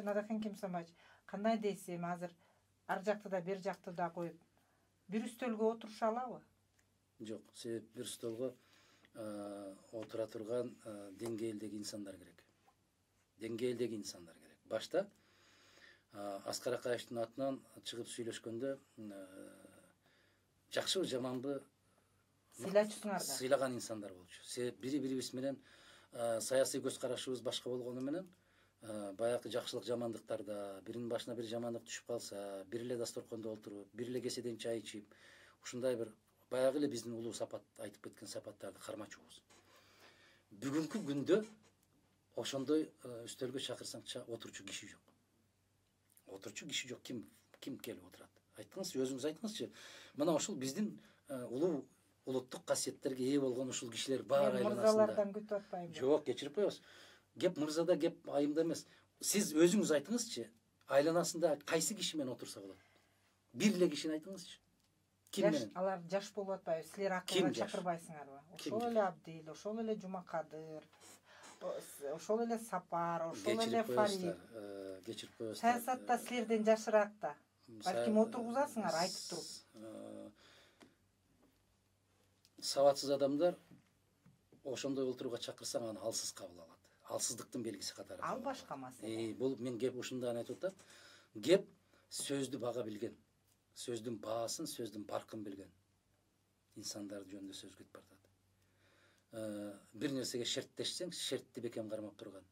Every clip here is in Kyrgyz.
Надахын Ким Самач, кандай дейсем, азыр ар жакты да бер жакты да коюп, бир үстөлгө отуруша алабы? Жок, себеп бир столго отура турган деңгээлдеги инсандар керек. Деңгээлдеги инсандар керек. Башта Аскар Акаевдин атынан чыгып сүйлөшкөндө жакшыбы жаманбы Сыйлачысыңар да. Сыйлаган инсандар болчу. Себеп бири-бирибиз менен саясий көз карашыбыз башка болгону менен баягы жакшылык жамандыктарда биринин башына бир жамандык түшүп калса, бир эле дасторкондо отуруп, бир эле кеседен чай ичип, ушундай бир баягы эле биздин улуу сапат айтып кеткен сапаттарды кармачубуз. Бүгүнкү күндө ошондой үстөлгө чакырсаң отурчу киши жок. Отурчу киши жок. Ким келип отурат? Айттыңыз, өзүңүз айтыңызчы. Мына ушул биздин улуу улуттук касиеттерге ээ болгон ушул кишилер бар айланасында. Мырзалардан күтүп атпайбы? Жок, кечирип коебуз. Геп мырзада, геп айымда эмес. Сиз өзүңүз айтыңызчы, айланасында кайсы киши менен отурса болот? Бир эле кишини айтыңызчы. Ким менен? Алар жаш болуп атпайбы? Силер акылга чакырбайсыңарбы? Ошол эле Абдил, ошол эле Жумакадыр, ошол эле Сапар, ошол эле Фарид. Кечирип коебуз. Саясатта силерден жашыраак да. Балким отургузасыңар айтып туруп. Сабатсыз адамдар ошондой отурууга чакырсаң аны алсыз кабыл алат. Алсыздыктын белгиси катары. Ал башка маселе. Бул мен геп ушундан айтып атам. Геп сөздү бага билген. Сөздүн баасын, сөздүн баркын билген. Инсандар жөнүндө сөз кетип баратат. Бир нерсеге шерттешсең, шертти бекем кармап турган.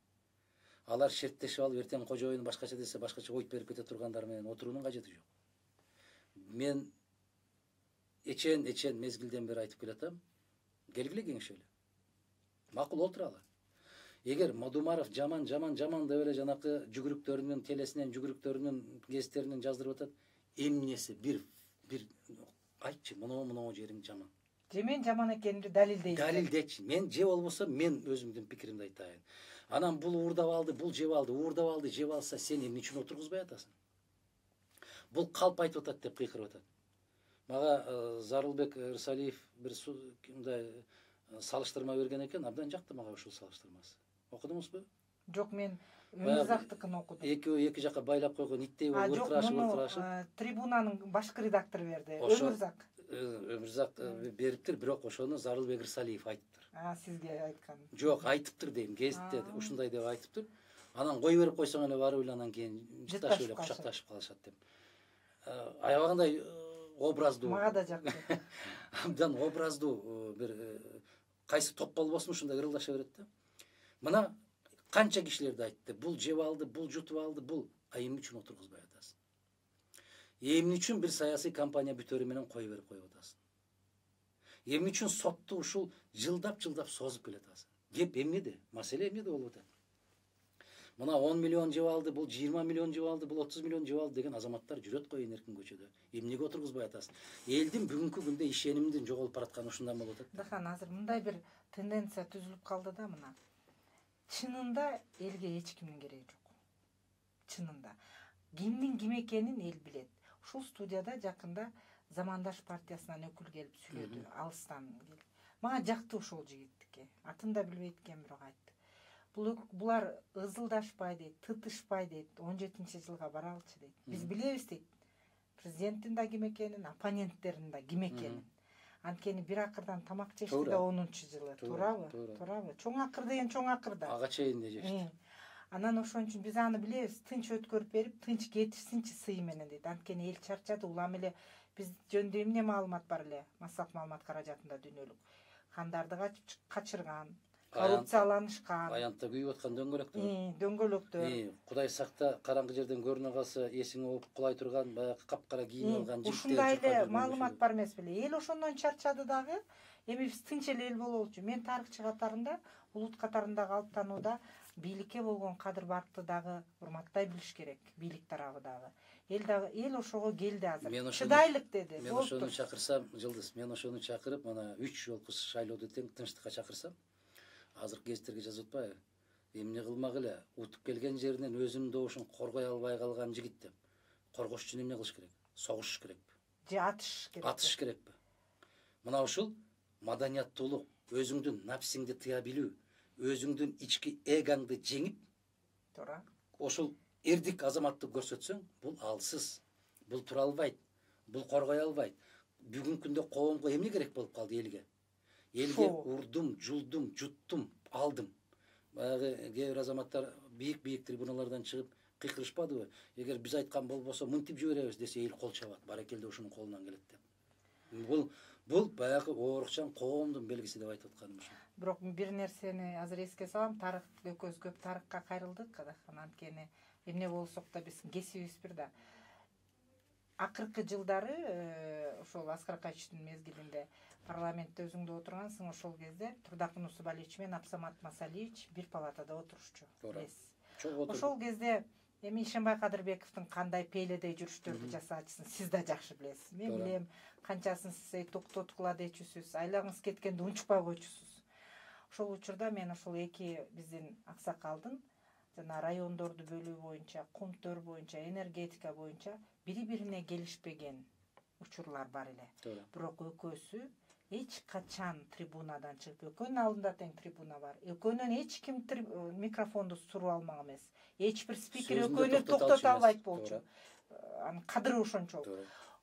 Алар шерттешип алып эртең кожоюн башкача десе, башкача ойт берип кете тургандар менен отуруунун кажети жок. Мен эчен мезгилден бери айтып келатам. Келгиле кеңешели. Макул отуралы. Эгер Мадумаров жаман деп эле жанакы жүгүрүктөрүнүн телесинен, жүгүрүктөрүнүн гезиттеринен жаздырып атат, эмнеси бир айтчы, мынау жериң жаман. Же мен жаман экенимди далилдейт. Далилдечи. Мен же болбосо мен өзүмдүн пикиримди айтайын. Анан бул уурдап алды, бул жеп алды, жеп алса сен эмне үчүн отургузбай атасың? Бул калп айтып атат деп кыйкырып атат. Мага Зарылбек Ырсалиев бир мындай салыштырма берген экен, абдан жакты мага ушул салыштырмасы. Окудуңузбу? Жок, мен Өмүрзактыкын окудум. Эки жака байлап койгон иттей болуп ыркырашып. Трибунанын башкы редактору берди. Өмүрзак бериптир, бирок ошону Зарылбек Ырсалиев айтыптыр. Сизге айткан. Жок, айтыптыр дейм, гезитте ушундай деп айтыптыр. Анан кой берип койсоң эле барып эле анан кийин жытташып эле кучакташып калышат деп. Аябагандай образдуу. Мага да жакты. Абдан образдуу бир кайсы топ болбосун ушундай ырылдаша берет да. Мына канча кишилерди айтты. Бул жеп алды, бул жутуп алды, бул эмне үчүн отургузбай атасың? Эмне үчүн бир саясий компания бүтөрү менен кой берип коюп атасың? Эмне үчүн сотту ушул жылдап созуп келатасың? Геп эмнеде? Маселе эмнеде болуп атат? Мына 10 миллион жеп алды, бул 20 миллион жеп алды, бул 30 миллион жеп алды деген азаматтар жүрөт кой эркин көчөдө. Эмнеге отургузбай атасың? Элдин бүгүнкү күндө ишенимдин жоголуп баратканы ушундан болуп атат. Дахан, азыр мындай бир тенденция түзүлүп калды да мына. Чынында элге эч кимдин кереги жок. Чынында. Кимдин ким экенин эл билет. Ушул студияда жакында Замандаш партиясынан өкүл келип сүйлөдү, алыстан келип. Мага жакты ушул жигиттики. Атын да билбейт экен, бирок айтты. Булар ызылдашпай дейт, тытышпай дейт, 17-жылга баралычы дейт. Биз билебиз дейт. Президенттин да ким экенин, оппоненттердин да ким экенин. Анткени бир акырдан тамак жешти да 10-жылы. Туурабы? Чоң акыр деген чоң акыр да. Ага чейин де жешти. Анан ошон үчүн биз аны билебиз, тынч өткөрүп берип, тынч кетишсинчи сый менен дейт. Анткени эл чарчады, улам эле биз жөнүндө эмне маалымат бар эле, массалык маалымат каражатында дүйнөлүк. Кандарды качырган, коррупцияланышкан. Аянтта күйүп аткан дөңгөлөктөр. Дөңгөлөктөр. Кудай сакта, караңгы жерден көрүнө калса, эсиңе оп кулай турган, баягы капкара кийинип алган жигиттер. Ушундай эле маалымат бар эмес беле. Эл ошондон чарчады дагы. Эми биз тынч эле эл бололучу. Мен тарыхчы катарында, улут катарында калып танууда бийликке болгон кадыр баркты дагы урматтай билиш керек, бийлик тарабы дагы. Эл ошого келди азыр. Чыдайлык деди. Мен ошону чакырсам, Жылдыз, мен ошону чакырып, мына 3 жолку шайлоодо тең тынчтыкка чакырсам, азыр гезиттерге жазып атпайбы? Эмне кылмак эле, утуп келген жеринен өзүнүн добушун коргой албай калган жигит деп. Коргош үчүн эмне кылыш керек? Согуш керекпи? Же атыш керекпи? Атыш керекпи? Мына ушул маданияттуулук, өзүңдүн напсиңди тыя билүү, өзүңдүн ички эгоңду жеңип, туура. Ошол эрдик азаматтык көрсөтсөң, бул алсыз, бул тура албайт, бул коргой албайт. Бүгүнкү күндө коомго эмне керек болуп калды элге? Элге урдум, жулдум, жуттум, алдым. Баягы кээ бир азаматтар бийик трибуналардан чыгып кыйкырышпадыбы? Эгер биз айткан болбосо мынтип жиберебиз десе, эл кол чабат. Баракелде ушунун колунан келет деп. Бул баягы оорукчан коомдун белгиси деп айтып атканым ушул. Бирок бир нерсени азыр эске салам, тарых экөөбүз көп тарыхка кайрылдык, анткени эмне болсок да биздин кесибибиз бир да. Акыркы жылдары ошол Аскар Акачевдин мезгилинде парламентте өзүң да отургансың, ошол кезде Турдакын Усубалиевич менен Абсамат Масалиевич бир палатада отурушчу. Ошол кезде эми Ишенбай Кадырбековдун кандай пейледей жүрүштөрдү жасаачысын сиз да жакшы билесиз. Мен билем, канчасын сиз токтоткула дечүсүз, айлаңыз кеткенде унчукпай койчусуз. Ошол учурда мен ошол эки биздин аксакалдын жана райондорду бөлүү боюнча, конттор боюнча, энергетика боюнча бири-бирине келишпеген учурлар бар эле. Бирок экөөсү эч качан трибунадан чыгып, экөөнүн алдында тең трибуна бар. Экөөнөн эч ким микрофонду суруп алмак эмес. Эч бир спикер экөөнү токтото албайт болчу. Анын кадыры ошончол.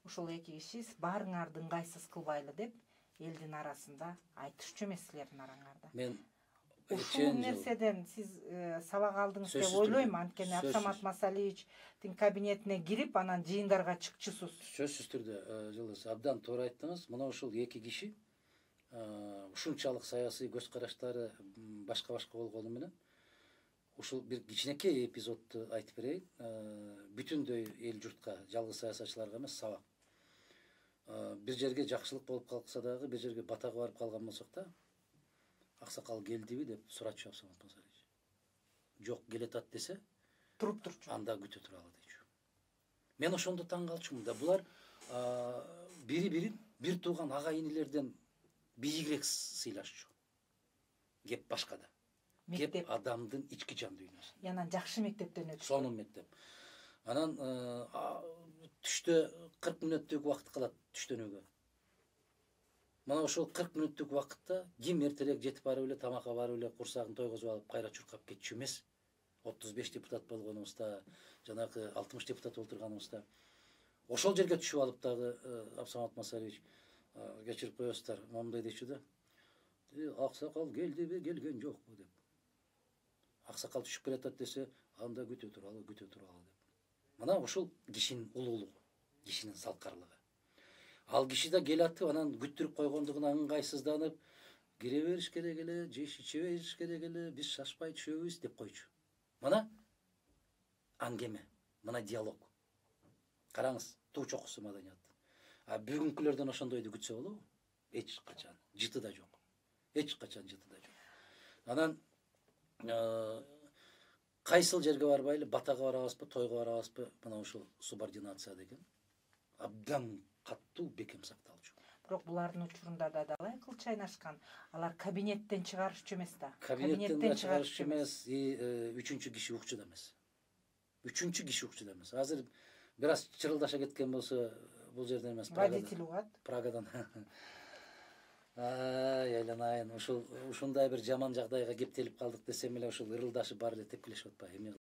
Ошол эки киши баарыңарды ыңгайсыз кылбайлы деп элдин арасында айтышчу эмес силердин араңарда. Мен ушул нерседен сиз сабак алдыңыз деп ойлойм, анткени Абсамат Масалиевичтин кабинетине кирип, анан жыйындарга чыкчусуз. Сөзсүз түрдө, Жылдыз, абдан туура айттыңыз. Мына ушул эки киши ушунчалык саясий көз караштары башка болгону менен ушул бир кичинекей эпизодду айтып берейин. Бүтүндөй эл журтка, жалгыз саясатчыларга эмес, сабак. Бир жерге жакшылык болуп калса дагы, бир жерге батага барып калган болсок да, аксакал келдиби деп сурачу Абсамат Масалиевич. Жок, келетат десе, туруп турчу. Анда күтө туралы дейчү. Мен ошондо таң калчумун да. Булар бири-бирин бир тууган ага инилерден бийигирээк сыйлашчу. Кеп башкада. Кеп адамдын ички жан дүйнөсү. Анан жакшы мектептен өтүп. Сонун мектеп. Анан түштө 40 мүнөттүк убакыт калат түштөнүүгө. Мана ошол 40 мүнөттүк убакытта ким эртерээк жетип барып эле, тамакка барып эле, курсагын тойгозуп алып, кайра чуркап кетчү эмес. 35 депутат болгонубузда, жанагы 60 депутат олтурганыбызда ошол жерге түшүп алып дагы Абсамат Масалиевич кечирип коесуздар, момундай дечү да. Аксакал келдиби, келген жокпу деп. Аксакал түшүп келатат десе, анда күтө туралы деп. Мына ушул кишинин улуулугу, кишинин салкарлыгы. Ал киши да келатып, анан күттүрүп койгондугуна ыңгайсызданып, кире бериш керек эле, жеш иче бериш керек эле, биз шашпай түшөбүз деп койчу. Мына аңгеме, мына диалог. Караңыз, туу чокусу маданият. Бүгүнкүлөрдөн ошондойду күтсө болобу? Эч качан, жыты да жок. Эч качан жыты да жок. Анан кайсыл жерге барбайлы, батага барабызбы, тойго барабызбы, мына ушул субординация деген абдан каттуу бекем сакталчу. Бирок булардын учурунда да далай кыл чайнашкан. Алар кабинеттен чыгарышчу эмес да. Кабинеттен чыгарышчу эмес, үчүнчү киши укчу да эмес. Азыр бир аз чырылдаша кеткен болсо, бул жерден эмес, водитель угат. Прагадан. Айланайын, ушундай бир жаман жагдайга кептелип калдык десем эле, ушул ырылдашып бар эле тепкилешип атпайбы?